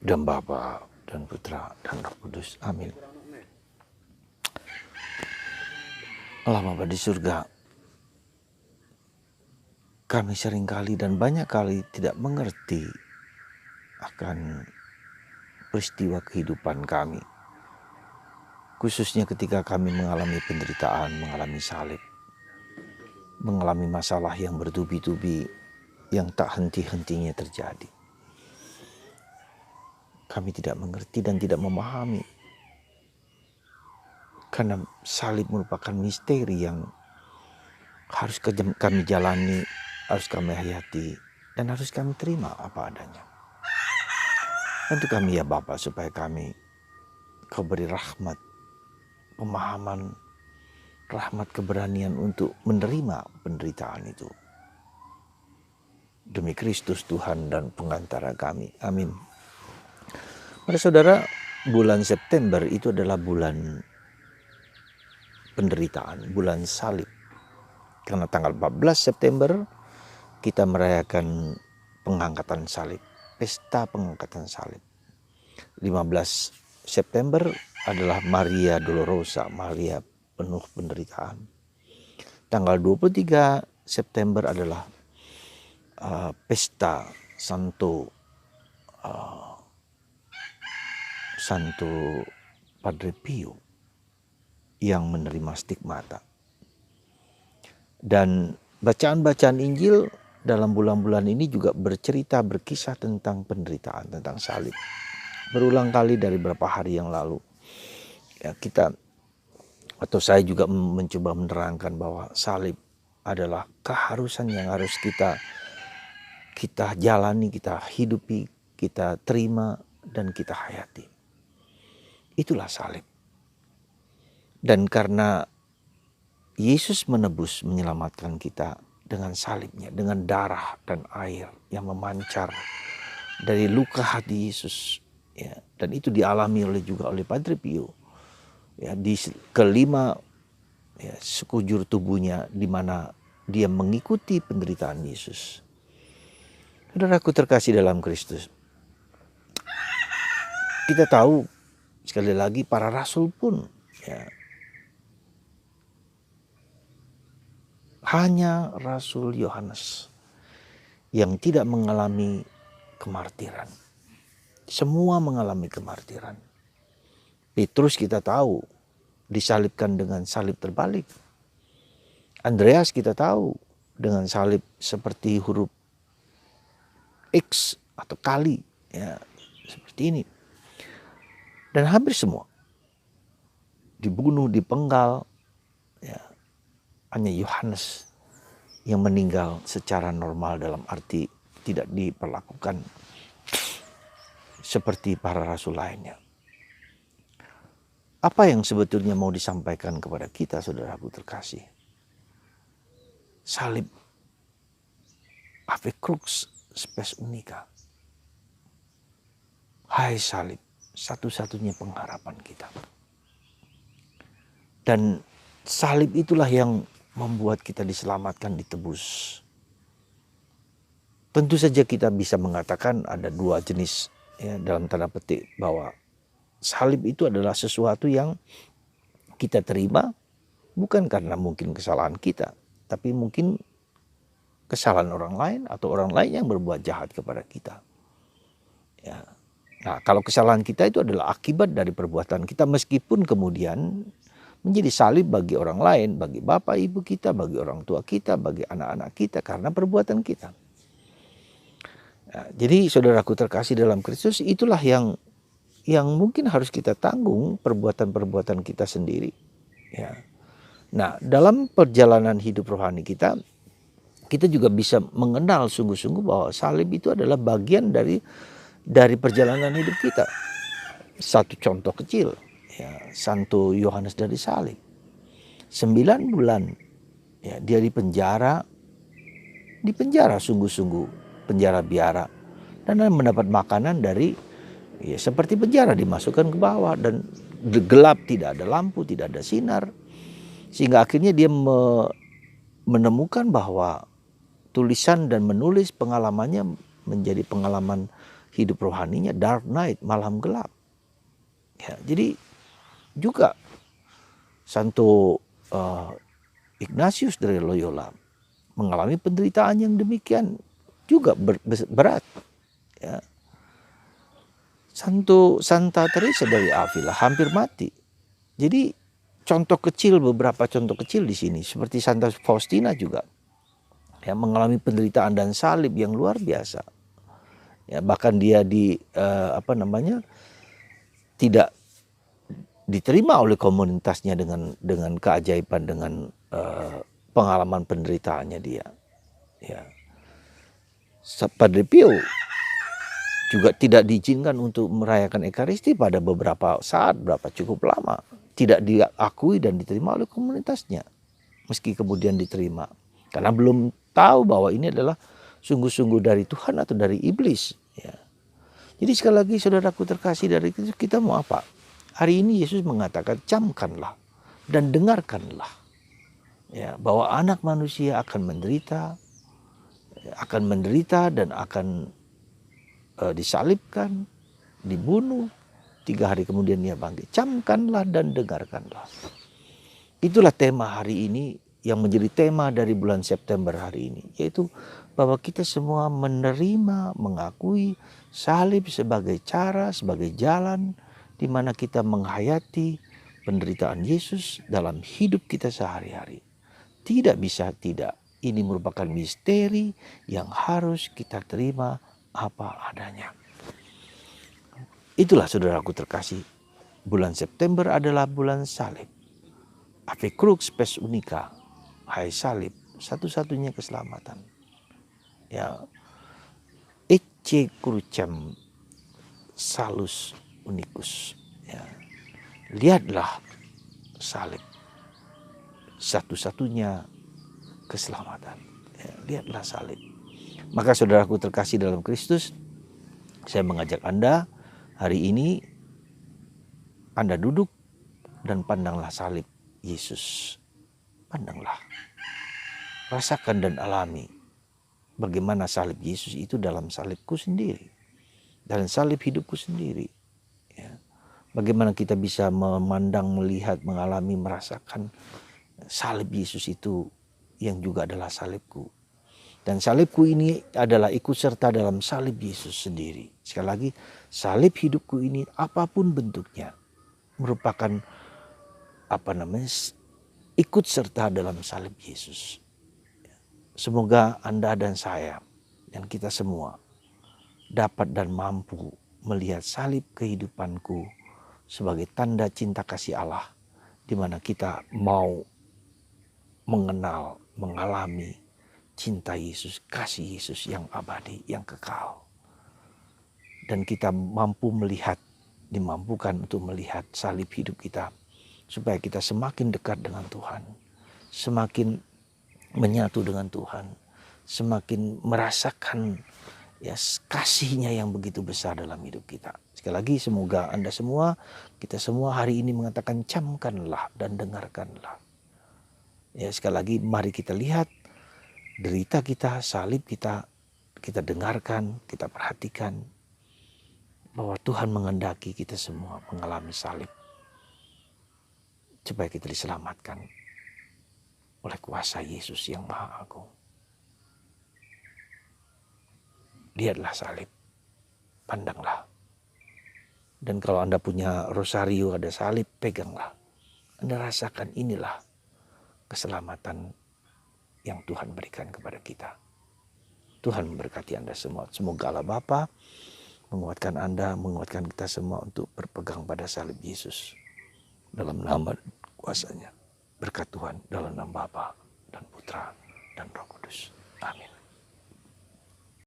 dan Bapa dan Putra dan Roh Kudus. Amin. Allah Bapa di surga, kami seringkali dan banyak kali tidak mengerti akan peristiwa kehidupan kami. Khususnya ketika kami mengalami penderitaan, mengalami salib, mengalami masalah yang bertubi-tubi yang tak henti-hentinya terjadi. Kami tidak mengerti dan tidak memahami. Karena salib merupakan misteri yang harus kami jalani, harus kami hayati, dan harus kami terima apa adanya. Untuk kami ya Bapa, supaya kami Kau beri rahmat, pemahaman, rahmat keberanian untuk menerima penderitaan itu. Demi Kristus Tuhan dan pengantara kami. Amin. Para saudara, bulan September itu adalah bulan penderitaan, bulan salib. Karena tanggal 14 September kita merayakan pengangkatan salib, pesta pengangkatan salib. 15 September adalah Maria Dolorosa, Maria penuh penderitaan. Tanggal 23 September adalah pesta Santo Padre Pio yang menerima stigmata. Dan bacaan-bacaan Injil dalam bulan-bulan ini juga berkisah tentang penderitaan, tentang salib. Berulang kali dari beberapa hari yang lalu, ya, saya juga mencoba menerangkan bahwa salib adalah keharusan yang harus kita jalani, kita hidupi, kita terima, dan kita hayati. Itulah salib. Dan karena Yesus menebus, menyelamatkan kita dengan salibnya, dengan darah dan air yang memancar dari luka hati Yesus, ya, dan itu dialami juga oleh Padre Pio, ya, di kelima sekujur tubuhnya, di mana dia mengikuti penderitaan Yesus. Saudaraku terkasih dalam Kristus, kita tahu sekali lagi para rasul pun, ya, hanya Rasul Yohanes yang tidak mengalami kemartiran. Semua mengalami kemartiran. Petrus kita tahu disalibkan dengan salib terbalik. Andreas kita tahu dengan salib seperti huruf X atau kali, ya, seperti ini. Dan hampir semua dibunuh, dipenggal, ya. Hanya Yohanes yang meninggal secara normal, dalam arti tidak diperlakukan seperti para rasul lainnya. Apa yang sebetulnya mau disampaikan kepada kita, saudaraku terkasih? Salib, ave crux spes unica. Hai salib, satu-satunya pengharapan kita. Dan salib itulah yang membuat kita diselamatkan, ditebus. Tentu saja kita bisa mengatakan ada dua jenis, ya, dalam tanda petik, bahwa salib itu adalah sesuatu yang kita terima bukan karena mungkin kesalahan kita, tapi mungkin kesalahan orang lain atau orang lain yang berbuat jahat kepada kita. Ya. Nah, kalau kesalahan kita itu adalah akibat dari perbuatan kita, meskipun kemudian menjadi salib bagi orang lain, bagi bapak ibu kita, bagi orang tua kita, bagi anak-anak kita, karena perbuatan kita. Nah, jadi saudaraku terkasih dalam Kristus, itulah yang mungkin harus kita tanggung, perbuatan-perbuatan kita sendiri. Ya. Nah, dalam perjalanan hidup rohani kita juga bisa mengenal sungguh-sungguh bahwa salib itu adalah bagian dari perjalanan hidup kita. Satu contoh kecil, ya, Santo Yohanes dari salib. 9 bulan, ya, dia dipenjara sungguh-sungguh, penjara biara, dan mendapat makanan dari, ya, seperti penjara, dimasukkan ke bawah dan gelap, tidak ada lampu, tidak ada sinar, sehingga akhirnya dia menemukan bahwa tulisan dan menulis pengalamannya menjadi pengalaman hidup rohaninya dark night, malam gelap. Ya, jadi juga Santo Ignatius dari Loyola mengalami penderitaan yang demikian juga berat. Ya. Santa Teresa dari Avila hampir mati. Jadi beberapa contoh kecil di sini seperti Santa Faustina juga ya mengalami penderitaan dan salib yang luar biasa. Ya, bahkan dia tidak diterima oleh komunitasnya dengan keajaiban, dengan pengalaman penderitaannya dia. Ya. Padre Pio juga tidak diizinkan untuk merayakan Ekaristi pada beberapa saat, cukup lama. Tidak diakui dan diterima oleh komunitasnya. Meski kemudian diterima. Karena belum tahu bahwa ini adalah sungguh-sungguh dari Tuhan atau dari iblis. Ya. Jadi sekali lagi saudaraku terkasih, dari Kristus, kita mau apa? Hari ini Yesus mengatakan camkanlah dan dengarkanlah. Ya, bahwa anak manusia akan menderita dan akan disalibkan, dibunuh, 3 hari kemudian ia bangkit. Camkanlah dan dengarkanlah. Itulah tema hari ini yang menjadi tema dari bulan September hari ini. Yaitu bahwa kita semua menerima, mengakui salib sebagai cara, sebagai jalan di mana kita menghayati penderitaan Yesus dalam hidup kita sehari-hari. Tidak bisa tidak. Ini merupakan misteri yang harus kita terima apa adanya. Itulah saudaraku terkasih, bulan September adalah bulan salib. Ave crux spes unica, hai salib, satu-satunya keselamatan. Ya, ecce crucem salus unicus. Ya, lihatlah salib, satu-satunya keselamatan. Ya, lihatlah salib. Maka saudaraku terkasih dalam Kristus, saya mengajak Anda hari ini, Anda duduk dan pandanglah salib Yesus. Pandanglah. Rasakan dan alami bagaimana salib Yesus itu dalam salibku sendiri. Dalam salib hidupku sendiri. Ya. Bagaimana kita bisa memandang, melihat, mengalami, merasakan salib Yesus itu yang juga adalah salibku. Dan salibku ini adalah ikut serta dalam salib Yesus sendiri. Sekali lagi, salib hidupku ini apapun bentuknya merupakan ikut serta dalam salib Yesus. Semoga Anda dan saya dan kita semua dapat dan mampu melihat salib kehidupanku sebagai tanda cinta kasih Allah, di mana kita mau mengenal, mengalami cinta Yesus, kasih Yesus yang abadi, yang kekal. Dan kita dimampukan untuk melihat salib hidup kita, supaya kita semakin dekat dengan Tuhan, semakin menyatu dengan Tuhan, semakin merasakan kasih-Nya yang begitu besar dalam hidup kita. Sekali lagi, semoga Anda semua, kita semua hari ini mengatakan camkanlah dan dengarkanlah. Ya, sekali lagi mari kita lihat derita kita, salib kita dengarkan, kita perhatikan bahwa Tuhan menghendaki kita semua mengalami salib supaya kita diselamatkan oleh kuasa Yesus yang Maha Agung. Lihatlah salib, pandanglah. Dan kalau Anda punya rosario, ada salib, peganglah. Anda rasakan, inilah keselamatan yang Tuhan berikan kepada kita. Tuhan memberkati Anda semua. Semoga Allah Bapa menguatkan Anda, menguatkan kita semua untuk berpegang pada salib Yesus. Dalam nama kuasa-Nya. Berkat Tuhan dalam nama Bapa dan Putra dan Roh Kudus. Amin.